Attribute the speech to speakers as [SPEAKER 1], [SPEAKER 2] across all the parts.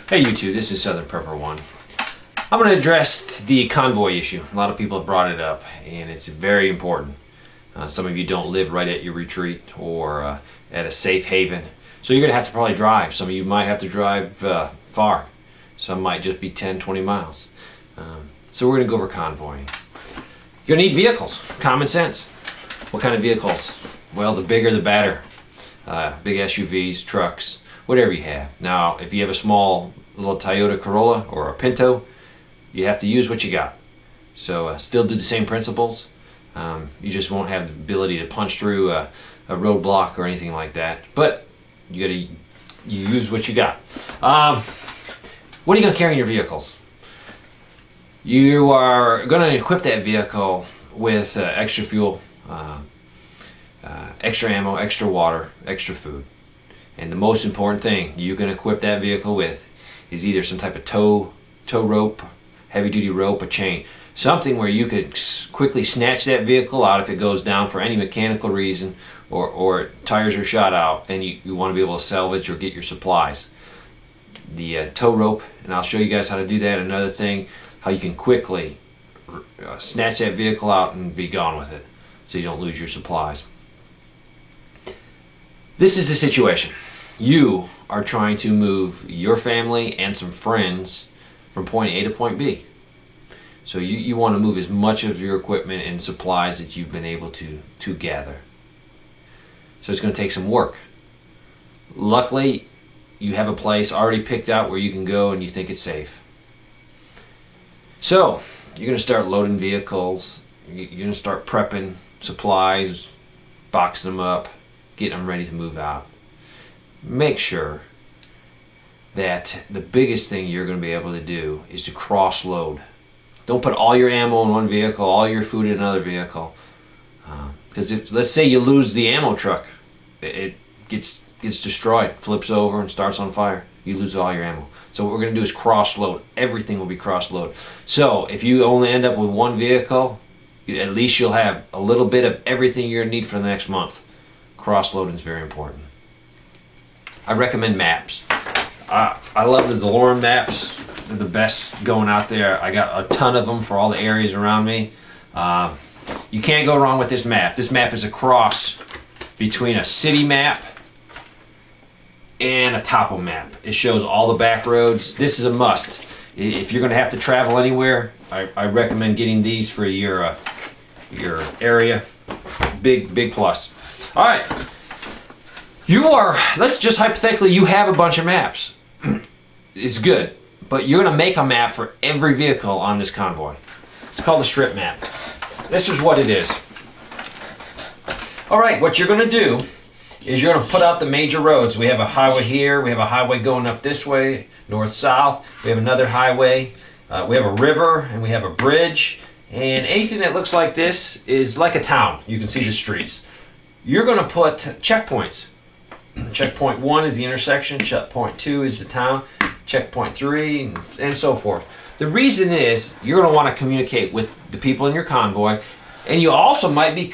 [SPEAKER 1] Hey YouTube, this is Southern Prepper 1. I'm going to address the convoy issue. A lot of people have brought it up and it's very important. Some of you don't live right at your retreat or at a safe haven. So you're going to have to probably drive. Some of you might have to drive far. Some might just be 10, 20 miles. So we're going to go over convoying. You're going to need vehicles. Common sense. What kind of vehicles? Well, the bigger the better. Big SUVs, trucks, whatever you have. Now, if you have a small little Toyota Corolla or a Pinto, you have to use what you got. So still do the same principles. You just won't have the ability to punch through a roadblock or anything like that. But you use what you got. What are you going to carry in your vehicles? You are going to equip that vehicle with extra fuel, extra ammo, extra water, extra food. And the most important thing you can equip that vehicle with is either some type of tow rope, heavy duty rope, a chain. Something where you could quickly snatch that vehicle out if it goes down for any mechanical reason or tires are shot out and you want to be able to salvage or get your supplies. The tow rope, and I'll show you guys how to do that. Another thing, how you can quickly snatch that vehicle out and be gone with it so you don't lose your supplies. This is the situation. You are trying to move your family and some friends from point A to point B. So you want to move as much of your equipment and supplies that you've been able to gather. So it's going to take some work. Luckily, you have a place already picked out where you can go and you think it's safe. So you're going to start loading vehicles. You're going to start prepping supplies, boxing them up, getting them ready to move out. Make sure that the biggest thing you're going to be able to do is to cross load. Don't put all your ammo in one vehicle, all your food in another vehicle. Because let's say you lose the ammo truck, it gets destroyed, flips over and starts on fire. You lose all your ammo. So what we're going to do is cross load. Everything will be cross load. So if you only end up with one vehicle, at least you'll have a little bit of everything you're going to need for the next month. Cross loading is very important. I recommend maps. I love the DeLorean maps. They're the best going out there. I got a ton of them for all the areas around me. You can't go wrong with this map. This map is a cross between a city map and a topo map. It shows all the back roads. This is a must. If you're going to have to travel anywhere, I recommend getting these for your area. Big plus. All right. Let's just hypothetically, you have a bunch of maps. It's good. But you're going to make a map for every vehicle on this convoy. It's called a strip map. This is what it is. All right, what you're going to do is you're going to put out the major roads. We have a highway here. We have a highway going up this way, north-south. We have another highway. We have a river, and we have a bridge. And anything that looks like this is like a town. You can see the streets. You're going to put checkpoints. Checkpoint 1 is the intersection. Checkpoint 2 is the town. Checkpoint 3 and so forth. The reason is you're going to want to communicate with the people in your convoy, and you also might be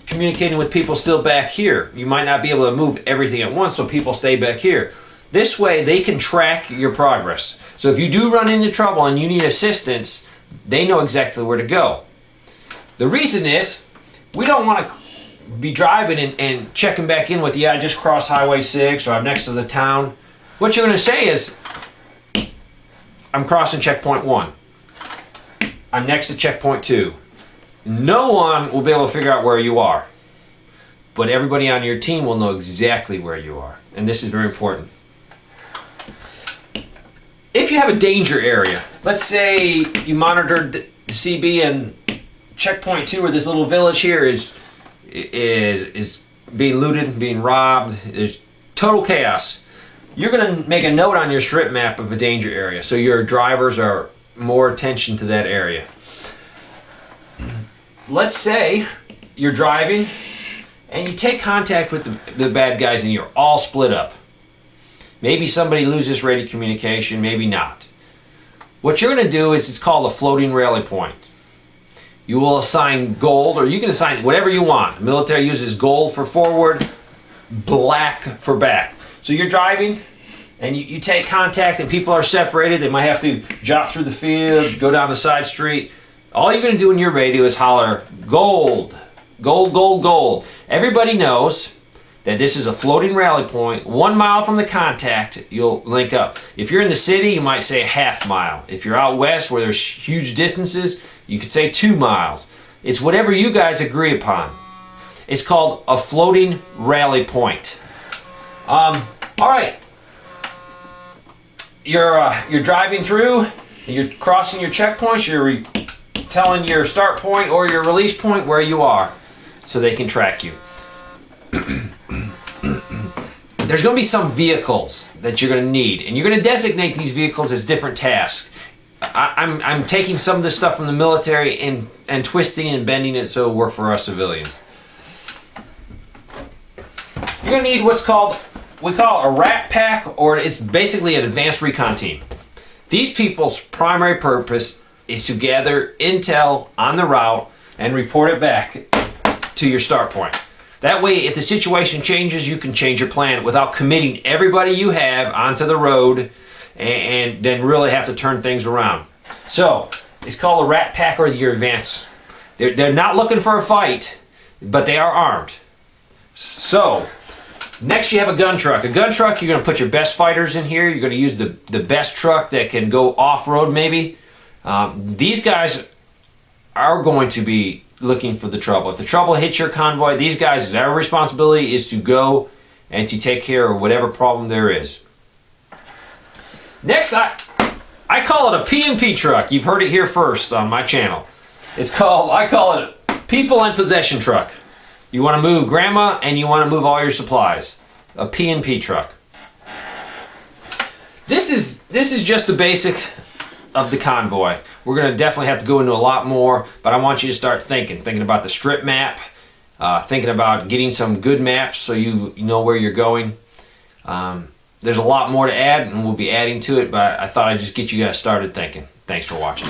[SPEAKER 1] communicating with people still back here. You might not be able to move everything at once, so people stay back here. This way they can track your progress. So if you do run into trouble and you need assistance, they know exactly where to go. The reason is we don't want to be driving and checking back in with, I just crossed Highway 6 or I'm next to the town. What you're going to say is, I'm crossing checkpoint 1. I'm next to checkpoint 2. No one will be able to figure out where you are. But everybody on your team will know exactly where you are. And this is very important. If you have a danger area, let's say you monitored the CB and checkpoint 2 or this little village here is being looted, being robbed, there's total chaos. You're going to make a note on your strip map of a danger area so your drivers are more attention to that area. Let's say you're driving and you take contact with the bad guys and you're all split up. Maybe somebody loses radio communication, maybe not. What you're going to do is, it's called a floating rally point. You will assign gold, or you can assign whatever you want. The military uses gold for forward, black for back. So you're driving, and you take contact and people are separated, they might have to jog through the field, go down the side street. All you're going to do in your radio is holler, gold, gold, gold, gold. Everybody knows that this is a floating rally point. 1 mile from the contact, you'll link up. If you're in the city, you might say a half mile. If you're out west where there's huge distances, you could say 2 miles. It's whatever you guys agree upon. It's called a floating rally point. All right. You're driving through, you're crossing your checkpoints, you're telling your start point or your release point where you are so they can track you. There's going to be some vehicles that you're going to need, and you're going to designate these vehicles as different tasks. I'm taking some of this stuff from the military and twisting and bending it so it'll work for us civilians. You're going to need what's called, we call it a rat pack, or it's basically an advanced recon team. These people's primary purpose is to gather intel on the route and report it back to your start point. That way, if the situation changes, you can change your plan without committing everybody you have onto the road and then really have to turn things around. So, it's called a rat pack or your advance. They're not looking for a fight, but they are armed. So, next you have a gun truck. A gun truck, you're going to put your best fighters in here. You're going to use the best truck that can go off-road maybe. These guys are going to be looking for the trouble. If the trouble hits your convoy, these guys, their responsibility is to go and to take care of whatever problem there is. Next, I call it a P&P truck. You've heard it here first on my channel. I call it a people and possession truck. You want to move grandma and you want to move all your supplies. A P&P truck. This is just the basic of the convoy. We're going to definitely have to go into a lot more, but I want you to start thinking about the strip map, thinking about getting some good maps so you know where you're going. There's a lot more to add, and we'll be adding to it, but I thought I'd just get you guys started thinking. Thanks for watching.